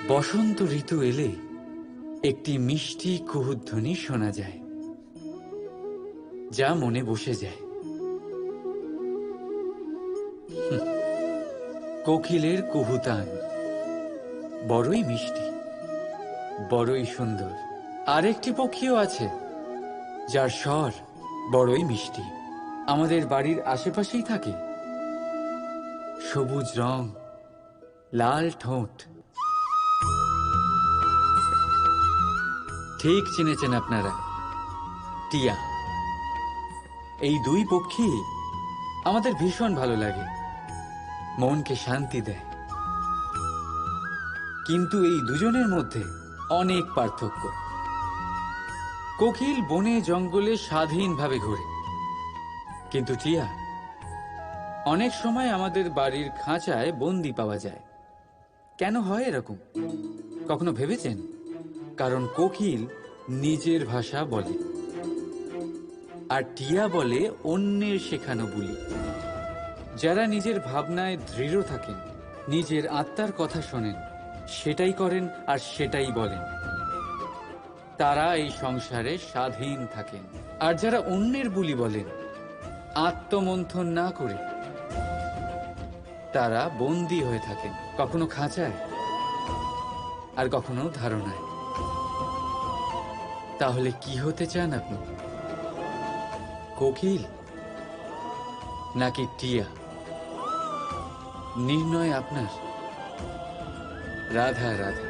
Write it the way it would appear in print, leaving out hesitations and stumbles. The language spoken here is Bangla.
বসন্ত ঋতু এলে একটি মিষ্টি কুহুধ্বনি শোনা যায়, যা মনে বসে যায়। কোকিলের কুহুতান বড়ই মিষ্টি, বড়ই সুন্দর। আরেকটি পক্ষীও আছে যার স্বর বড়ই মিষ্টি, আমাদের বাড়ির আশেপাশেই থাকে। সবুজ রং, লাল ঠোঁট। ঠিক চিনেছেন আপনারা, টিয়া। এই দুই পক্ষী আমাদের ভীষণ ভালো লাগে, মনকে শান্তি দেয়। কিন্তু এই দুজনের মধ্যে অনেক পার্থক্য। কোকিল বনে জঙ্গলে স্বাধীনভাবে ঘোরে, কিন্তু টিয়া অনেক সময় আমাদের বাড়ির খাঁচায় বন্দি পাওয়া যায়। কেন হয় এরকম, কখনো ভেবেছেন? কারণ কোকিল নিজের ভাষা বলে, আর টিয়া বলে অন্যের শেখানো বুলি। যারা নিজের ভাবনায় দৃঢ় থাকেন, নিজের আত্মার কথা শোনেন, সেটাই করেন আর সেটাই বলেন, তারা এই সংসারে স্বাধীন থাকেন। আর যারা অন্যের বুলি বলেন, আত্মমন্থন না করে, তারা বন্দী হয়ে থাকেন, কখনো খাঁচায় আর কখনো ধারণায়। তাহলে কি হতে চান আপনি, কোকিল নাকি টিয়া? নির্ণয় আপনার। রাধা রাধা।